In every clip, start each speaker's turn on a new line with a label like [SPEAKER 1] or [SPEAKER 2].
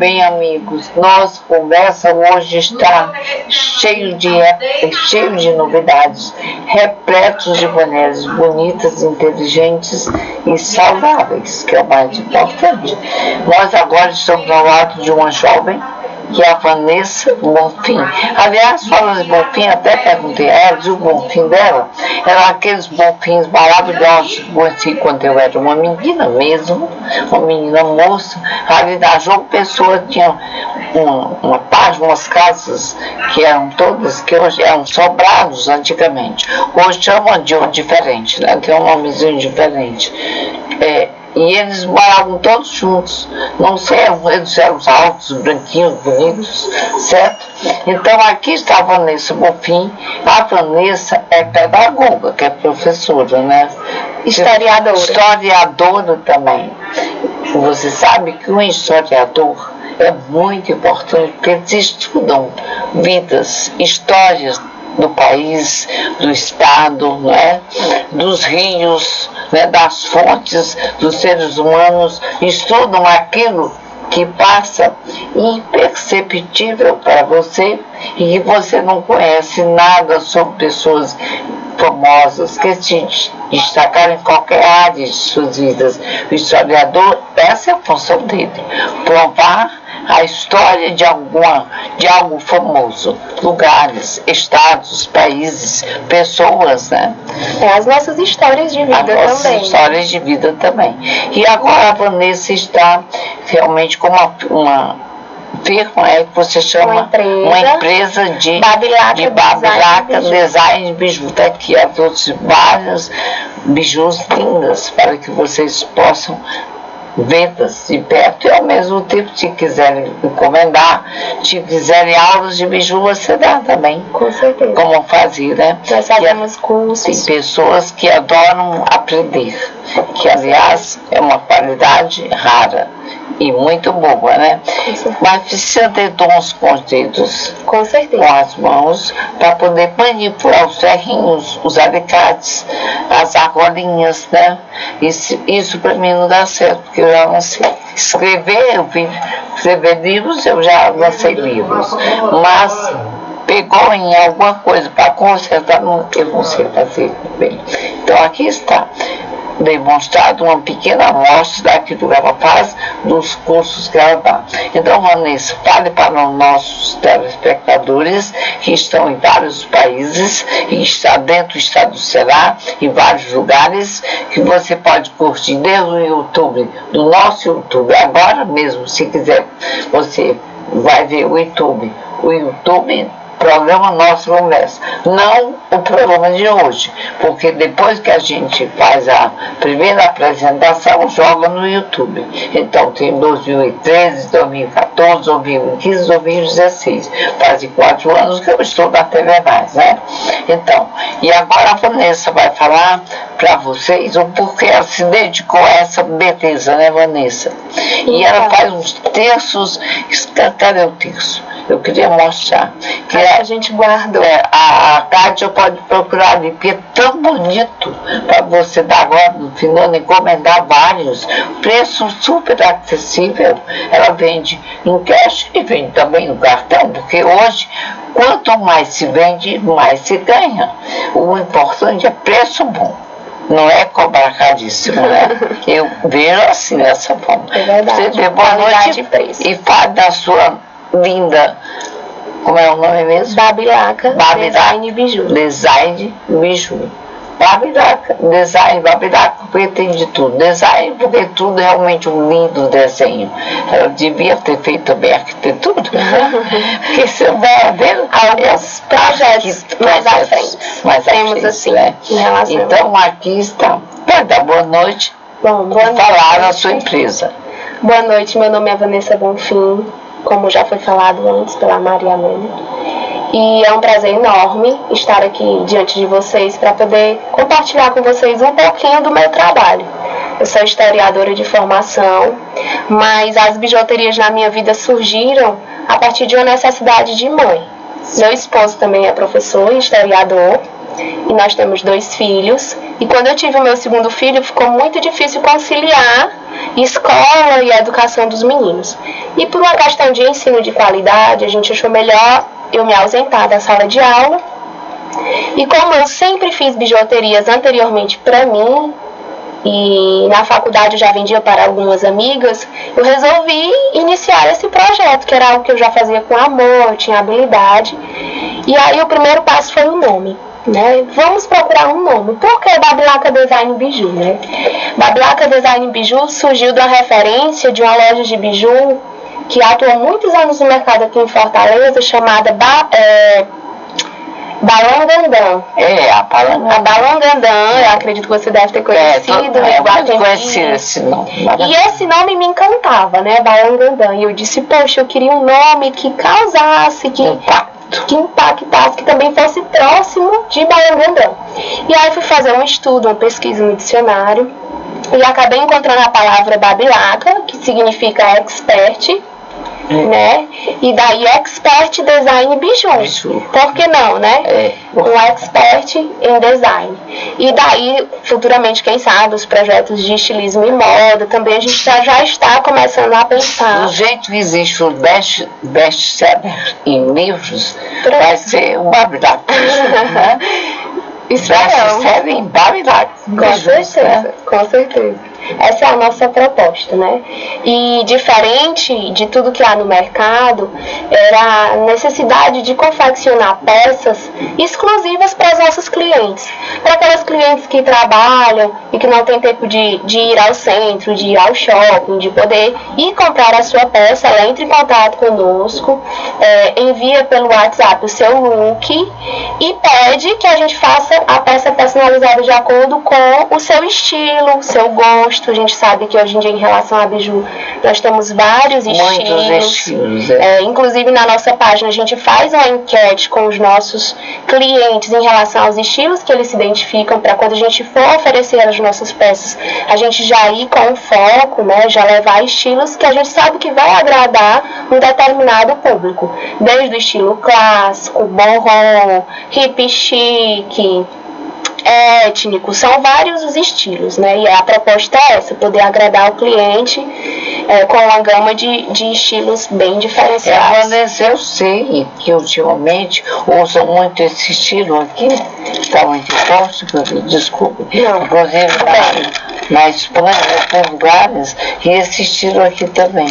[SPEAKER 1] bem, amigos, nossa conversa hoje está cheio de novidades, repletos de mulheres bonitas, inteligentes e saudáveis, que é o mais importante. Nós agora estamos ao lado de uma jovem, que é a Vanessa Bonfim. Aliás, falando de Bonfim, até perguntei a ela, o Bonfim dela, eram aqueles bonfins maravilhosos que conheci quando eu era uma menina mesmo, uma menina moça. Ali na João Pessoa tinha uma página, umas casas que eram todas, que hoje eram sobrados antigamente. Hoje chamam de um diferente, né? Tem um nomezinho diferente. E eles moravam todos juntos, não sei, eles eram altos, branquinhos, bonitos, certo? Então aqui está a Vanessa Bonfim. A Vanessa é pedagoga, que é professora, né? Historiadora também. Você sabe que um historiador é muito importante, porque eles estudam vidas, histórias do país, do estado, né? Dos rios, né? Das fontes dos seres humanos, estudam aquilo que passa imperceptível para você e que você não conhece nada sobre pessoas famosas que se destacaram em qualquer área de suas vidas. O historiador, essa é a função dele, provar a história de algo famoso, lugares, estados, países, pessoas, né?
[SPEAKER 2] As nossas histórias de vida também. As nossas
[SPEAKER 1] histórias de vida também. E agora a Vanessa está realmente com uma firma, que você chama uma empresa de Babilaca Design de Biju. Está aqui, ela trouxe vários bijus lindas para que vocês possam vendas de perto e ao mesmo tempo, se quiserem encomendar, se quiserem aulas de biju, você dá também.
[SPEAKER 2] Com certeza.
[SPEAKER 1] Como fazer, né?
[SPEAKER 2] Nós fazemos cursos.
[SPEAKER 1] Tem pessoas que adoram aprender, que aliás é uma qualidade rara e muito boa, né? Mas precisa ter dons com os dedos,
[SPEAKER 2] com certeza,
[SPEAKER 1] com as mãos, para poder manipular os ferrinhos, os alicates, as argolinhas, né? Isso para mim não dá certo, porque eu já não sei escrever. Eu vim escrever livros, eu já lancei livros, mas pegou em alguma coisa para consertar, eu não sei fazer bem. Então aqui está demonstrado uma pequena amostra daquilo que ela faz, dos cursos que ela dá. Então, Vanessa, fale para os nossos telespectadores que estão em vários países e está dentro do estado do Ceará, em vários lugares, que você pode curtir desde o YouTube, do nosso YouTube. Agora mesmo, se quiser, você vai ver o YouTube. Programa Nossa Conversa, não o programa de hoje, porque depois que a gente faz a primeira apresentação, joga no YouTube. Então tem 2013, 2014, 2015, 2016, faz 4 anos que eu estou na TV Mais, né? Então, e agora a Vanessa vai falar para vocês o porquê ela se dedicou a essa beleza, né, Vanessa? E ela faz uns terços, cadê o terço? Eu queria mostrar. Que
[SPEAKER 2] a gente guardou.
[SPEAKER 1] A Kátia pode procurar ali, porque é tão bonito para você dar agora no final, encomendar vários. Preço super acessível. Ela vende em cash e vende também no cartão, porque hoje, quanto mais se vende, mais se ganha. O importante é preço bom. Não é cobrar caríssimo, né? Eu vejo assim, dessa forma.
[SPEAKER 2] É verdade.
[SPEAKER 1] Você dê boa noite e fale da sua linda, como é o nome mesmo?
[SPEAKER 2] Babilaca Design Biju.
[SPEAKER 1] Design Biju. Babilaca, porque tem de tudo. Design, porque tudo é realmente um lindo desenho. Ela devia ter feito também arquitetura, porque você vai ver
[SPEAKER 2] alguns projetos mais à frente.
[SPEAKER 1] Temos assim, né? Então aqui está. Pode dar boa noite.
[SPEAKER 2] Bom, boa noite.
[SPEAKER 1] Falar na sua empresa.
[SPEAKER 2] Boa noite, meu nome é Vanessa Bonfim, como já foi falado antes pela Maria Amélia. E é um prazer enorme estar aqui diante de vocês para poder compartilhar com vocês um pouquinho do meu trabalho. Eu sou historiadora de formação, mas as bijuterias na minha vida surgiram a partir de uma necessidade de mãe. Meu esposo também é professor e historiador, e nós temos 2 filhos. E quando eu tive o meu segundo filho, ficou muito difícil conciliar escola e a educação dos meninos. E por uma questão de ensino de qualidade, a gente achou melhor eu me ausentar da sala de aula. E como eu sempre fiz bijuterias anteriormente para mim, e na faculdade eu já vendia para algumas amigas, eu resolvi iniciar esse projeto, que era algo que eu já fazia com amor, eu tinha habilidade. E aí o primeiro passo foi o nome, né? Vamos procurar um nome. Por que Babilaca Design Biju, né? Babilaca Design Biju surgiu de uma referência de uma loja de biju que atuou muitos anos no mercado aqui em Fortaleza, chamada Balangandã.
[SPEAKER 1] A Balangandã.
[SPEAKER 2] A Balangandã, eu acredito que você deve ter conhecido.
[SPEAKER 1] Eu conheci esse nome.
[SPEAKER 2] E esse nome me encantava, né? Balangandã. E eu disse, poxa, eu queria um nome que causasse, que impactasse, que também fosse próximo de Balangandã. E aí fui fazer um estudo, uma pesquisa no dicionário, e acabei encontrando a palavra Babilaca, que significa expert, né? E daí expert design biju. Por que não, né? Um expert em design. E daí, futuramente, quem sabe, os projetos de estilismo e moda, também a gente já está começando a pensar.
[SPEAKER 1] Do jeito que existe o best-seller em livros, vai ser um Babilaca, né? Best-seller em Babilaca.
[SPEAKER 2] Com certeza, com certeza. Essa é a nossa proposta, né? E diferente de tudo que há no mercado, era a necessidade de confeccionar peças exclusivas para os nossos clientes. Para aquelas clientes que trabalham e que não têm tempo de ir ao centro, de ir ao shopping, de poder ir comprar a sua peça, ela entra em contato conosco, envia pelo WhatsApp o seu look e pede que a gente faça a peça personalizada de acordo com o seu estilo, o seu gosto. A gente sabe que hoje em dia, em relação a biju, nós temos vários estilos. Inclusive, na nossa página, a gente faz uma enquete com os nossos clientes em relação aos estilos que eles se identificam, para quando a gente for oferecer as nossas peças, a gente já ir com foco, né, já levar estilos que a gente sabe que vai agradar um determinado público. Desde o estilo clássico, boho, hip chic, étnico, são vários os estilos, né? E a proposta é essa, poder agradar o cliente com uma gama de estilos bem diferenciados.
[SPEAKER 1] Eu sei que ultimamente usam muito esse estilo aqui, está muito forte, desculpa, inclusive na Espanha, em outros lugares, e esse estilo aqui também,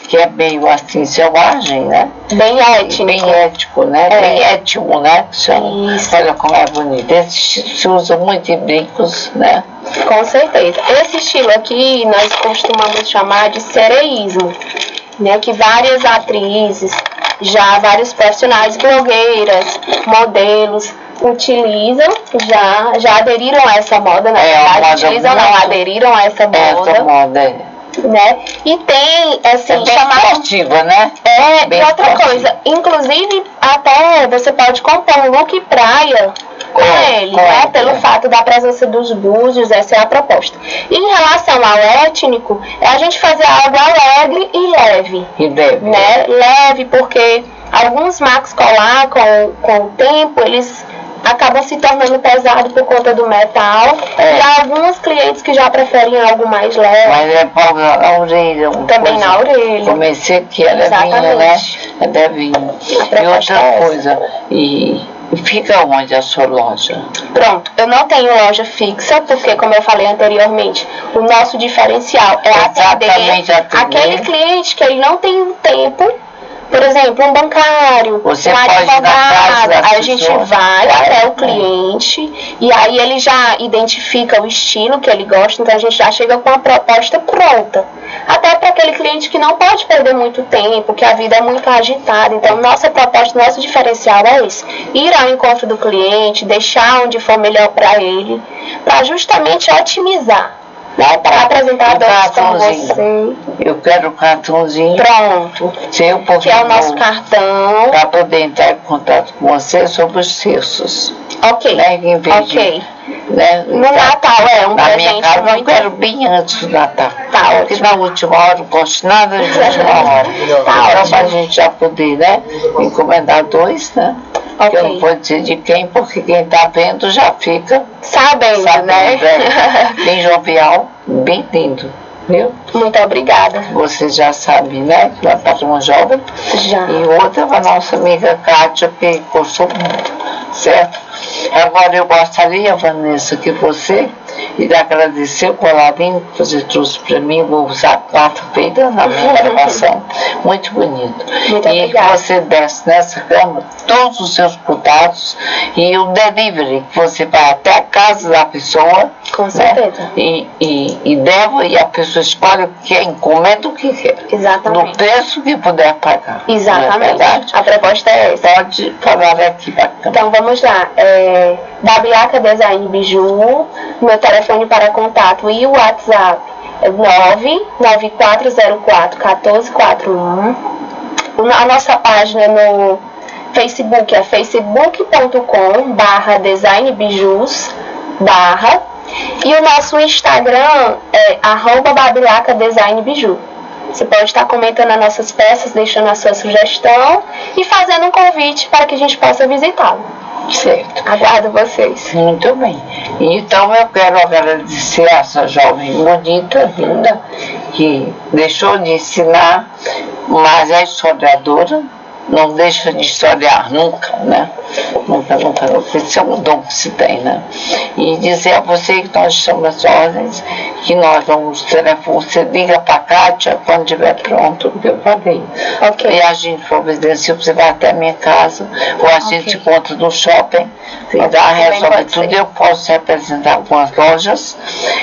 [SPEAKER 1] que é meio assim, selvagem, né?
[SPEAKER 2] Bem étnico.
[SPEAKER 1] Bem ético, né? Bem étimo, né? Isso. Olha como é bonito. Esse estilo se usa muito em brincos, né?
[SPEAKER 2] Com certeza. Esse estilo aqui nós costumamos chamar de sereísmo, né? Que várias atrizes, vários profissionais, blogueiras, modelos, utilizam, já aderiram a essa moda, na verdade, aderiram a essa moda.
[SPEAKER 1] Essa moda,
[SPEAKER 2] né? E tem, assim,
[SPEAKER 1] esportiva, né?
[SPEAKER 2] E outra coisa, inclusive, até você pode comprar um look praia com ele, né? Pelo fato da presença dos búzios, essa é a proposta. E em relação ao étnico, a gente fazer algo alegre e leve. Né? Leve, porque alguns max colar com o tempo, eles acabam se tornando pesado por conta do metal. E há alguns clientes que já preferem algo mais leve.
[SPEAKER 1] Mas é na orelha.
[SPEAKER 2] Também na orelha.
[SPEAKER 1] Comecei que é levinho, né? É levinho. E outra coisa, fica onde a sua loja?
[SPEAKER 2] Pronto, eu não tenho loja fixa, porque, como eu falei anteriormente, o nosso diferencial é atender aquele cliente que ele não tem um tempo. Por exemplo, um bancário,
[SPEAKER 1] um
[SPEAKER 2] advogado, aí a gente vai até o cliente e aí ele já identifica o estilo que ele gosta, então a gente já chega com a proposta pronta. Até para aquele cliente que não pode perder muito tempo, que a vida é muito agitada. Então, nossa proposta, nosso diferencial é esse: ir ao encontro do cliente, deixar onde for melhor para ele, para justamente otimizar. Né, para apresentar como você.
[SPEAKER 1] Eu quero o cartãozinho.
[SPEAKER 2] Pronto. Que é o nosso cartão.
[SPEAKER 1] Para poder entrar em contato com você sobre os terços.
[SPEAKER 2] Ok.
[SPEAKER 1] Né, né,
[SPEAKER 2] no Natal um
[SPEAKER 1] na
[SPEAKER 2] presente
[SPEAKER 1] minha casa
[SPEAKER 2] muito...
[SPEAKER 1] eu quero bem antes do Natal.
[SPEAKER 2] Porque
[SPEAKER 1] na última hora eu não gosto nada de última hora. Então, para a gente já poder, né, encomendar 2, né? Okay. Eu não vou dizer de quem, porque quem está vendo já fica
[SPEAKER 2] sabendo, né?
[SPEAKER 1] Bem jovial, bem lindo. viu?
[SPEAKER 2] Muito obrigada.
[SPEAKER 1] Você já sabe, né? Que vai para uma jovem.
[SPEAKER 2] Já.
[SPEAKER 1] E outra para nossa amiga Kátia, que gostou muito, certo? Agora eu gostaria, Vanessa, que você irá agradecer o colarinho que você trouxe para mim. Vou usar quarta-feira na minha gravação. Muito bonito.
[SPEAKER 2] Muito
[SPEAKER 1] e
[SPEAKER 2] obrigada.
[SPEAKER 1] você desce nessa cama todos os seus cuidados e o delivery, que você vai até a casa da pessoa.
[SPEAKER 2] Com certeza.
[SPEAKER 1] Né? E deva, e a pessoa escolhe o que é, encomenda o que quer.
[SPEAKER 2] Exatamente.
[SPEAKER 1] No preço que puder pagar.
[SPEAKER 2] Exatamente.
[SPEAKER 1] Não é verdade?
[SPEAKER 2] A proposta é essa.
[SPEAKER 1] Pode falar aqui para a câmera.
[SPEAKER 2] Então vamos lá. Babilaca Design Biju, meu telefone para contato e o WhatsApp é 994041441. A nossa página no Facebook é facebook.com/designbijus/ e o nosso Instagram é @babilaca_design_biju. Você pode estar comentando as nossas peças, deixando a sua sugestão e fazendo um convite para que a gente possa visitá-lo.
[SPEAKER 1] Certo.
[SPEAKER 2] Aguardo vocês.
[SPEAKER 1] Muito bem. Então eu quero agradecer a essa jovem bonita, linda, que deixou de ensinar, mas é historiadora. Não deixa de historiar nunca, né? Nunca, isso é um dom que se tem, né? E dizer a você que nós estamos às ordens, que nós vamos telefone, você liga para a Kátia quando estiver pronto, o que eu falei.
[SPEAKER 2] Ok.
[SPEAKER 1] E a gente providencia, você vai até a minha casa, ou a gente encontra no shopping, e dá resolve tudo. Eu posso representar algumas lojas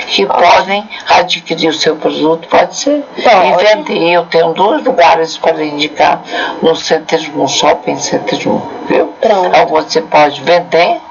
[SPEAKER 1] que podem adquirir o seu produto, pode ser, e vender. Eu tenho 2 lugares para indicar no centro, no shopping center, viu?
[SPEAKER 2] Pronto.
[SPEAKER 1] Então você pode vender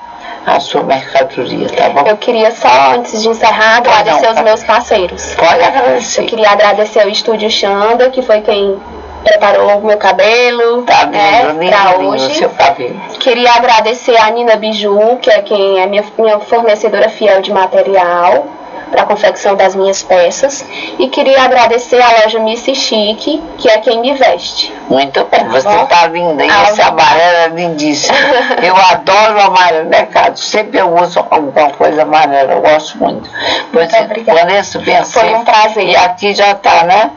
[SPEAKER 1] a sua mercadoria, tá bom?
[SPEAKER 2] Eu queria só, antes de encerrar, agradecer aos meus parceiros.
[SPEAKER 1] Pode agradecer.
[SPEAKER 2] Eu queria agradecer ao Estúdio Xanda, que foi quem preparou o meu cabelo,
[SPEAKER 1] tá
[SPEAKER 2] né, para hoje.
[SPEAKER 1] Seu cabelo.
[SPEAKER 2] Queria agradecer a Nina Biju, que é quem é minha fornecedora fiel de material para a confecção das minhas peças, e queria agradecer a loja Missy Chique, que é quem me veste.
[SPEAKER 1] Muito bem, você está linda, e esse amarelo é lindíssimo. Eu adoro o amarelo, né, Cátia? Sempre eu uso alguma coisa amarela, eu gosto muito. Pois é, Vanessa, bem assim.
[SPEAKER 2] Foi um prazer.
[SPEAKER 1] E aqui já está, né?